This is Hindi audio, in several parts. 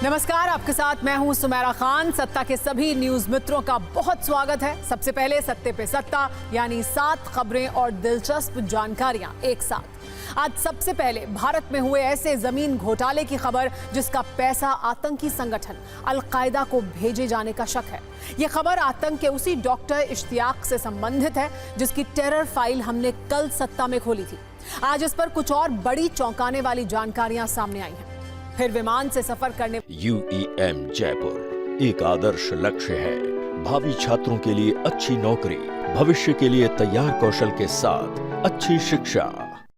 नमस्कार, आपके साथ मैं हूं सुमेरा खान। सत्ता के सभी न्यूज मित्रों का बहुत स्वागत है। सबसे पहले सत्ते पे सत्ता, यानी 7 खबरें और दिलचस्प जानकारियां एक साथ। आज सबसे पहले भारत में हुए ऐसे जमीन घोटाले की खबर जिसका पैसा आतंकी संगठन अल-कायदा को भेजे जाने का शक है। यह खबर आतंक के उसी डॉक्टर इश्तियाक से संबंधित है जिसकी टेरर फाइल हमने कल सत्ता में खोली थी। आज इस पर कुछ और बड़ी चौंकाने वाली जानकारियां सामने आई हैं। फिर विमान से सफर करने UEM जयपुर एक आदर्श लक्ष्य है। भावी छात्रों के लिए अच्छी नौकरी, भविष्य के लिए तैयार कौशल के साथ अच्छी शिक्षा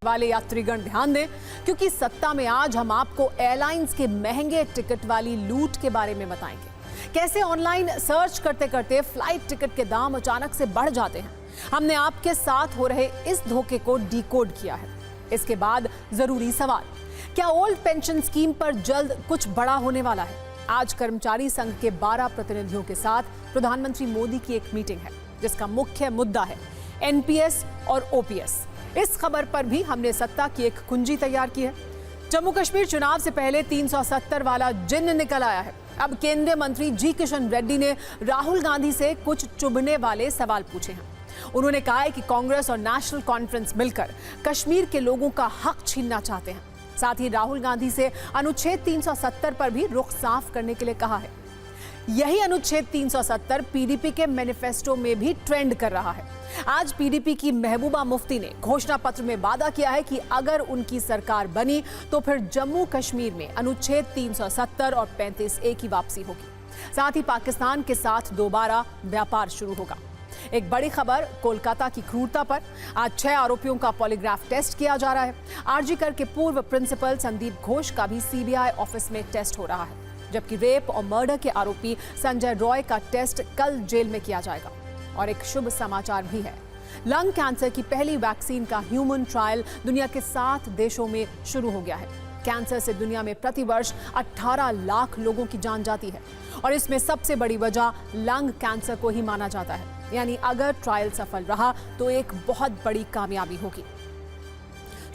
वाले यात्रीगण ध्यान दें, क्योंकि सत्ता में आज हम आपको एयरलाइंस के महंगे टिकट वाली लूट के बारे में बताएंगे। कैसे ऑनलाइन सर्च करते करते फ्लाइट टिकट के दाम अचानक से बढ़ जाते हैं। हमने आपके साथ हो रहे इस धोखे को डिकोड किया है। इसके बाद जरूरी सवाल, क्या ओल्ड पेंशन स्कीम पर जल्द कुछ बड़ा होने वाला है? आज कर्मचारी संघ के 12 प्रतिनिधियों के साथ प्रधानमंत्री मोदी की एक मीटिंग है जिसका मुख्य मुद्दा है NPS और OPS। इस खबर पर भी हमने सत्ता की एक कुंजी तैयार की है। जम्मू कश्मीर चुनाव से पहले 370 वाला जिन्न निकल आया है। अब केंद्रीय मंत्री जी किशन रेड्डी ने राहुल गांधी से कुछ चुभने वाले सवाल पूछे हैं। उन्होंने कहा है कि कांग्रेस और नेशनल कॉन्फ्रेंस मिलकर कश्मीर के लोगों का हक छीनना चाहते हैं। साथ ही राहुल गांधी से अनुच्छेद 370 पर भी रुख साफ करने के लिए कहा है। यही अनुच्छेद 370 PDP के मैनिफेस्टो में भी ट्रेंड कर रहा है। आज PDP की महबूबा मुफ्ती ने घोषणा पत्र में वादा किया है कि अगर उनकी सरकार बनी तो फिर जम्मू कश्मीर में अनुच्छेद 370 और 35A की वापसी होगी। साथ ही पाकिस्तान के साथ दोबारा व्यापार शुरू होगा। एक बड़ी खबर कोलकाता की क्रूरता पर। आज 6 आरोपियों का पॉलीग्राफ टेस्ट किया जा रहा है। आरजी कर के पूर्व प्रिंसिपल संदीप घोष का भी CBI ऑफिस में टेस्ट हो रहा है, जबकि रेप और मर्डर के आरोपी संजय रॉय का टेस्ट कल जेल में किया जाएगा। और एक शुभ समाचार भी है, लंग कैंसर की पहली वैक्सीन का ह्यूमन ट्रायल दुनिया के 7 देशों में शुरू हो गया है। कैंसर से दुनिया में प्रतिवर्ष 18 लाख लोगों की जान जाती है और इसमें सबसे बड़ी वजह लंग कैंसर को ही माना जाता है। यानी अगर ट्रायल सफल रहा तो एक बहुत बड़ी कामयाबी होगी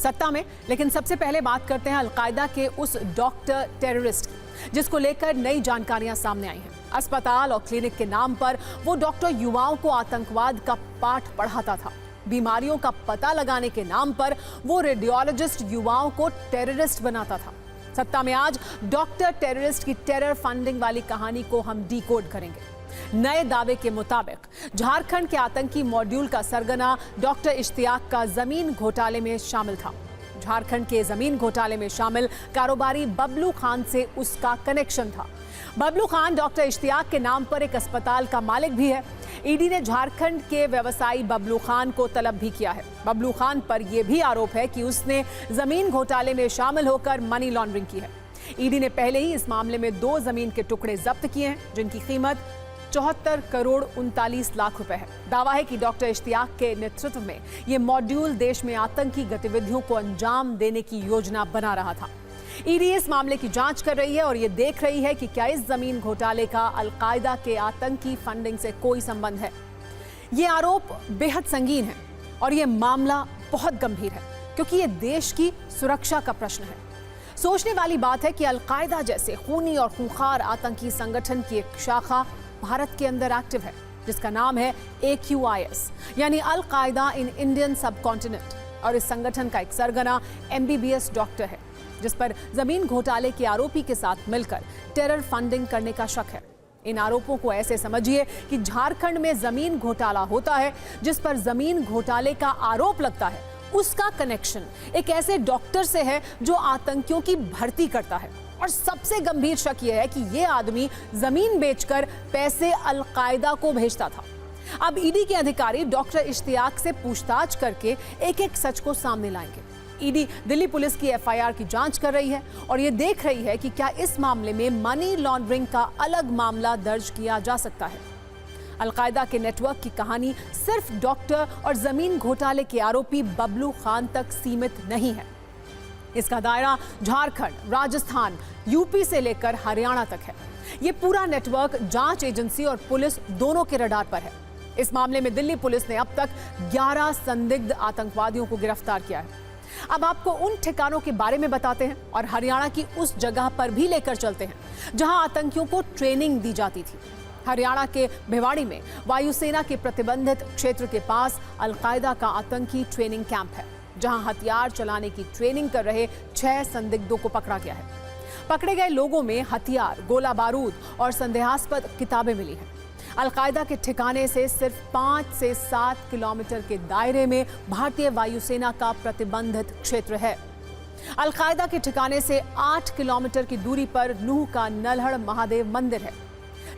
सत्ता में। लेकिन सबसे पहले बात करते हैं अल-कायदा के उस डॉक्टर टेररिस्ट की जिसको लेकर नई जानकारियां सामने आई हैं। अस्पताल और क्लिनिक के नाम पर वो डॉक्टर युवाओं को आतंकवाद का पाठ पढ़ाता था। बीमारियों का पता लगाने के नाम पर वो रेडियोलॉजिस्ट युवाओं को टेररिस्ट बनाता था। सत्ता में आज डॉक्टर टेररिस्ट की टेरर फंडिंग वाली कहानी को हम डिकोड करेंगे। नए दावे के मुताबिक झारखंड के आतंकी मॉड्यूल का सरगना डॉक्टर इश्तियाक का जमीन घोटाले में शामिल था। झारखंड के जमीन घोटाले में शामिल कारोबारी बबलू खान से उसका कनेक्शन था। बबलू खान डॉक्टर इश्तियाक के नाम पर एक अस्पताल का मालिक भी है। ईडी ने झारखंड के व्यवसायी बबलू खान को तलब भी किया है। बबलू खान पर यह भी आरोप है कि उसने जमीन घोटाले में शामिल होकर मनी लॉन्ड्रिंग की है। ईडी ने पहले ही इस मामले में 2 जमीन के टुकड़े जब्त किए हैं जिनकी कीमत 74 करोड़ 39 लाख रुपए है। दावा है कि डॉक्टर इश्तियाक के नेतृत्व में यह मॉड्यूल देश में आतंकी गतिविधियों को अंजाम देने की योजना बना रहा था। ईडी इस मामले की जांच कर रही है और ये देख रही है कि क्या इस जमीन घोटाले का अल-कायदा के आतंकी फंडिंग से कोई संबंध है। ये आरोप बेहद संगीन है और ये मामला बहुत गंभीर है क्योंकि ये देश की सुरक्षा का प्रश्न है। सोचने वाली बात है कि अल-कायदा जैसे खूनी और खूंखार आतंकी संगठन की एक शाखा भारत के अंदर एक्टिव है जिसका नाम है AQIS, यानी अल-कायदा इन इंडियन सब कॉन्टिनेंट। और इस संगठन का एक सरगना MBBS डॉक्टर है जिस पर जमीन घोटाले के आरोपी के साथ मिलकर टेरर फंडिंग करने का शक है। इन आरोपों को ऐसे समझिए कि झारखंड में जमीन घोटाला होता है जिस पर जमीन घोटाले का आरोप लगता है, उसका कनेक्शन एक ऐसे डॉक्टर से है जो आतंकियों की भर्ती करता है। और सबसे गंभीर शक यह है कि यह आदमी जमीन बेचकर पैसे अल-कायदा को भेजता था। अब ईडी के अधिकारी डॉक्टर इश्तियाक से पूछताछ करके एक-एक सच को सामने लाएंगे। ईडी दिल्ली पुलिस की FIR की जांच कर रही है और यह देख रही है कि क्या इस मामले में मनी लॉन्ड्रिंग का अलग मामला दर्ज किया जा सकता है। अल-कायदा के नेटवर्क की कहानी सिर्फ डॉक्टर और जमीन घोटाले के आरोपी बबलू खान तक सीमित नहीं है। इसका दायरा झारखंड, राजस्थान, यूपी से लेकर हरियाणा तक है। यह पूरा नेटवर्क जांच एजेंसी और पुलिस दोनों के रडार पर है। इस मामले में दिल्ली पुलिस ने अब तक 11 संदिग्ध आतंकवादियों को गिरफ्तार किया है। अब आपको उन ठिकानों के बारे में बताते हैं और हरियाणा की उस जगह पर भी लेकर चलते हैं जहां आतंकियों को ट्रेनिंग दी जाती थी। हरियाणा के भिवाड़ी में वायुसेना के प्रतिबंधित क्षेत्र के पास अलकायदा का आतंकी ट्रेनिंग कैंप है, जहां हथियार चलाने की ट्रेनिंग कर रहे 6 संदिग्धों को पकड़ा गया है। पकड़े गए लोगों में हथियार, गोला बारूद और संदेहास्पद किताबें मिली हैं। अलकायदा के ठिकाने से सिर्फ 5 से 7 किलोमीटर के दायरे में भारतीय वायुसेना का प्रतिबंधित क्षेत्र है। अलकायदा के ठिकाने से 8 किलोमीटर की दूरी पर नूह का नल्हड़ महादेव मंदिर है।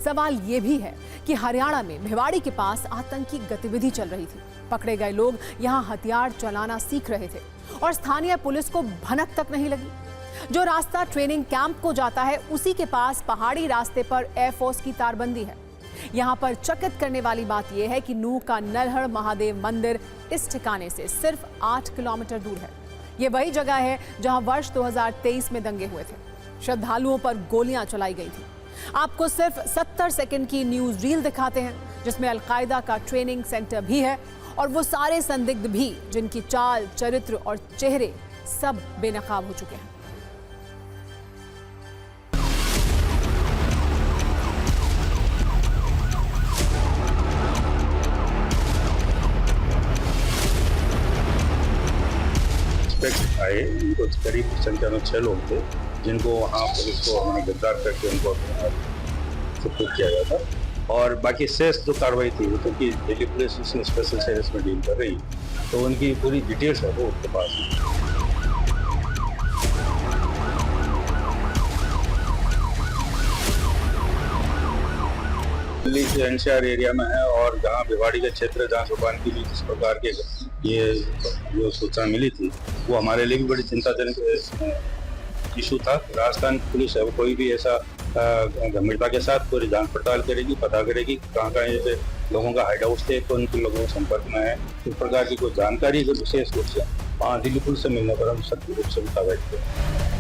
सवाल यह भी है कि हरियाणा में भिवाड़ी के पास आतंकी गतिविधि चल रही थी। पकड़े गए लोग यहां हथियार चलाना सीख रहे थे और स्थानीय पुलिस को भनक तक नहीं लगी। जो रास्ता ट्रेनिंग कैंप को जाता है, उसी के पास पहाड़ी रास्ते पर एयरफोर्स की तारबंदी है। यहाँ पर चकित करने वाली बात यह है कि नूह का नल्हड़ महादेव मंदिर इस ठिकाने से सिर्फ 8 किलोमीटर दूर है। ये वही जगह है जहां वर्ष 2023 में दंगे हुए थे, श्रद्धालुओं पर गोलियां चलाई गई थी। आपको सिर्फ 70 सेकंड की न्यूज रील दिखाते हैं जिसमें अलकायदा का ट्रेनिंग सेंटर भी है और वो सारे संदिग्ध भी जिनकी चाल, चरित्र और चेहरे सब बेनकाब हो चुके हैं। आए, उनको करीब संख्या में 6 लोग थे, जिनको वहाँ पुलिस को हमने गिरफ्तार करके उनको सुपुर्द किया गया था। और बाकी शेष जो कार्रवाई थी वो क्योंकि दिल्ली पुलिस उसमें स्पेशल सेल्स में डील कर रही, तो उनकी पूरी डिटेल्स है वो उसके पास है। दिल्ली के एनसीआर एरिया में है और जहाँ भिवाड़ी का क्षेत्र जहाँ सुबान के लिए जिस प्रकार के ये जो सूचना मिली थी वो हमारे लिए भी बड़ी चिंताजनक इशू था। राजस्थान पुलिस है वो कोई भी ऐसा गंभीरता के साथ पूरी जांच पड़ताल करेगी, पता करेगी कहाँ कहाँ ऐसे लोगों का हाइड हाउस थे, कौन किन लोगों के संपर्क में है, इस प्रकार की कोई जानकारी जो विशेष रूप से दिल्ली पुलिस से मिलने पर हम सख्त रूप से कार्रवाई करें।